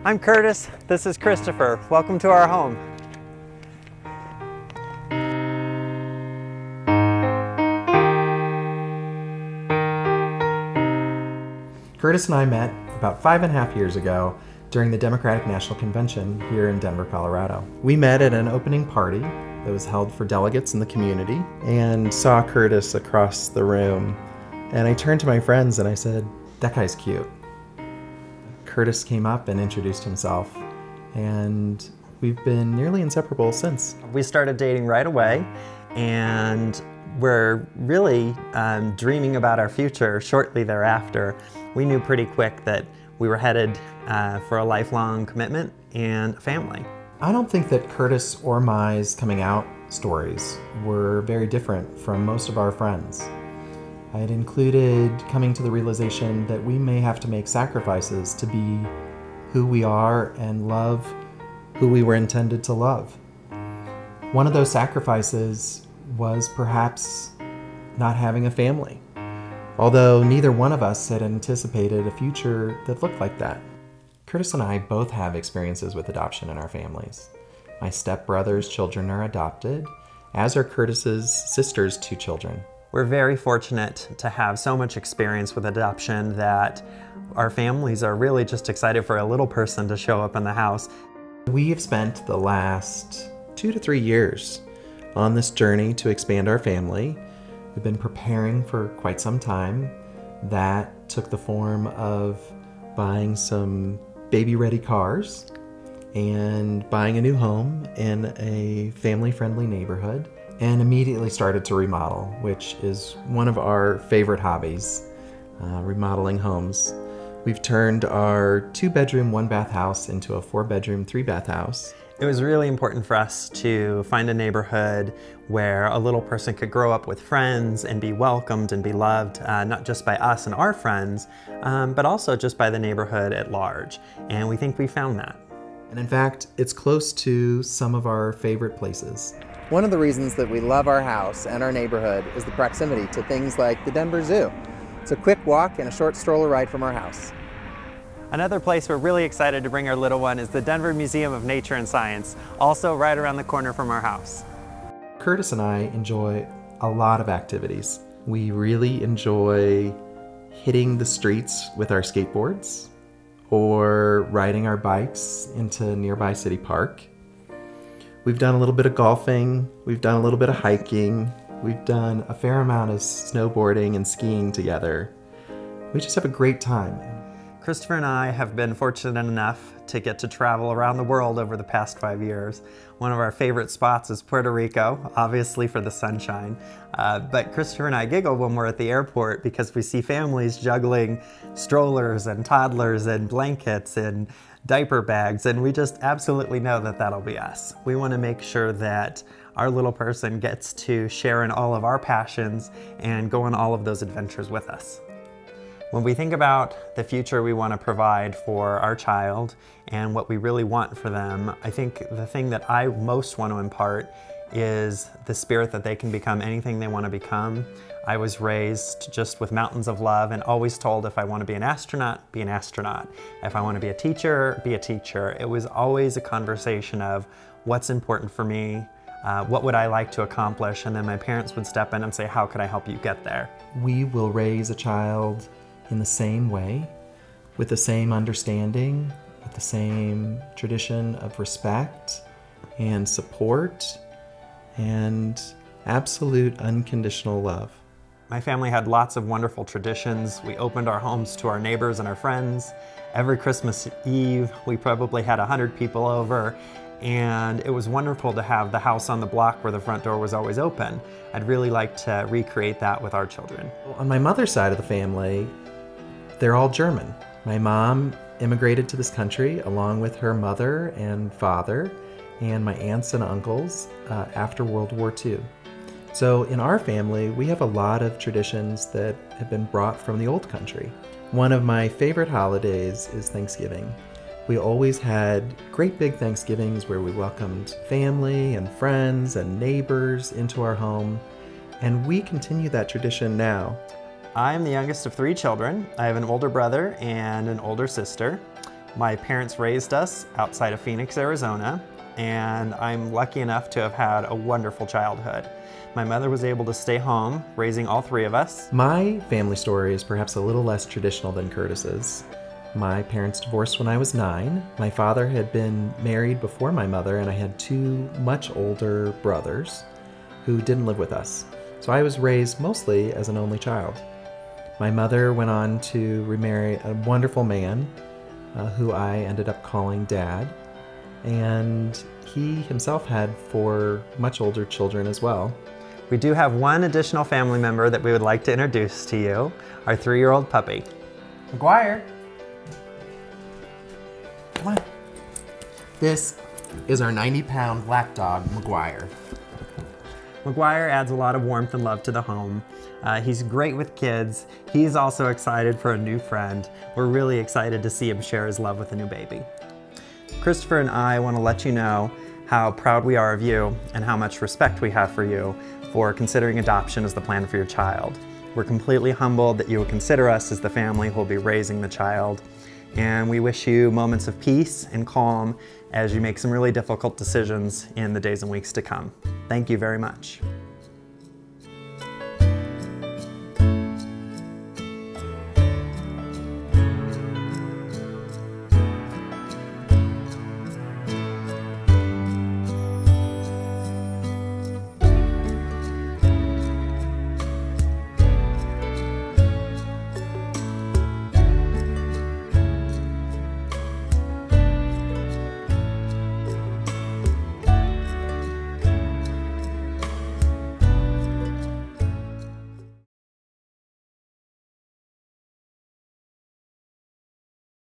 I'm Curtis, this is Christopher. Welcome to our home. Curtis and I met about 5.5 years ago during the Democratic National Convention here in Denver, Colorado. We met at an opening party that was held for delegates in the community and saw Curtis across the room. And I turned to my friends and I said, "That guy's cute." Curtis came up and introduced himself, and we've been nearly inseparable since. We started dating right away, and we're really dreaming about our future shortly thereafter. We knew pretty quick that we were headed for a lifelong commitment and a family. I don't think that Curtis or my coming out stories were very different from most of our friends. It included coming to the realization that we may have to make sacrifices to be who we are and love who we were intended to love. One of those sacrifices was perhaps not having a family, although neither one of us had anticipated a future that looked like that. Curtis and I both have experiences with adoption in our families. My stepbrother's children are adopted, as are Curtis's sister's 2 children. We're very fortunate to have so much experience with adoption that our families are really just excited for a little person to show up in the house. We have spent the last 2 to 3 years on this journey to expand our family. We've been preparing for quite some time. That took the form of buying some baby-ready cars and buying a new home in a family-friendly neighborhood, and immediately started to remodel, which is one of our favorite hobbies, remodeling homes. We've turned our 2-bedroom, 1-bath house into a 4-bedroom, 3-bath house. It was really important for us to find a neighborhood where a little person could grow up with friends and be welcomed and be loved, not just by us and our friends, but also just by the neighborhood at large. And we think we found that. And in fact, it's close to some of our favorite places. One of the reasons that we love our house and our neighborhood is the proximity to things like the Denver Zoo. It's a quick walk and a short stroller ride from our house. Another place we're really excited to bring our little one is the Denver Museum of Nature and Science, also right around the corner from our house. Curtis and I enjoy a lot of activities. We really enjoy hitting the streets with our skateboards or riding our bikes into nearby city park. We've done a little bit of golfing, we've done a little bit of hiking, we've done a fair amount of snowboarding and skiing together. We just have a great time. Christopher and I have been fortunate enough to get to travel around the world over the past 5 years. One of our favorite spots is Puerto Rico, obviously for the sunshine. But Christopher and I giggle when we're at the airport because we see families juggling strollers and toddlers and blankets and diaper bags, and we just absolutely know that that'll be us. We want to make sure that our little person gets to share in all of our passions and go on all of those adventures with us. When we think about the future we want to provide for our child and what we really want for them, I think the thing that I most want to impart is the spirit that they can become anything they want to become. I was raised just with mountains of love and always told if I want to be an astronaut, be an astronaut. If I want to be a teacher, be a teacher. It was always a conversation of what's important for me, what would I like to accomplish, and then my parents would step in and say, how could I help you get there? We will raise a child in the same way, with the same understanding, with the same tradition of respect and support and absolute unconditional love. My family had lots of wonderful traditions. We opened our homes to our neighbors and our friends. Every Christmas Eve, we probably had 100 people over, and it was wonderful to have the house on the block where the front door was always open. I'd really like to recreate that with our children. On my mother's side of the family, they're all German. My mom immigrated to this country along with her mother and father and my aunts and uncles after World War II. So in our family, we have a lot of traditions that have been brought from the old country. One of my favorite holidays is Thanksgiving. We always had great big Thanksgivings where we welcomed family and friends and neighbors into our home, and we continue that tradition now. I'm the youngest of 3 children. I have an older brother and an older sister. My parents raised us outside of Phoenix, Arizona, and I'm lucky enough to have had a wonderful childhood. My mother was able to stay home, raising all 3 of us. My family story is perhaps a little less traditional than Curtis's. My parents divorced when I was 9. My father had been married before my mother, and I had 2 much older brothers who didn't live with us. So I was raised mostly as an only child. My mother went on to remarry a wonderful man who I ended up calling Dad, and he himself had 4 much older children as well. We do have one additional family member that we would like to introduce to you, our 3-year-old puppy. Maguire! Come on. This is our 90-pound black dog, Maguire. Maguire adds a lot of warmth and love to the home. He's great with kids. He's also excited for a new friend. We're really excited to see him share his love with a new baby. Christopher and I want to let you know how proud we are of you and how much respect we have for you for considering adoption as the plan for your child. We're completely humbled that you would consider us as the family who will be raising the child, and we wish you moments of peace and calm as you make some really difficult decisions in the days and weeks to come. Thank you very much.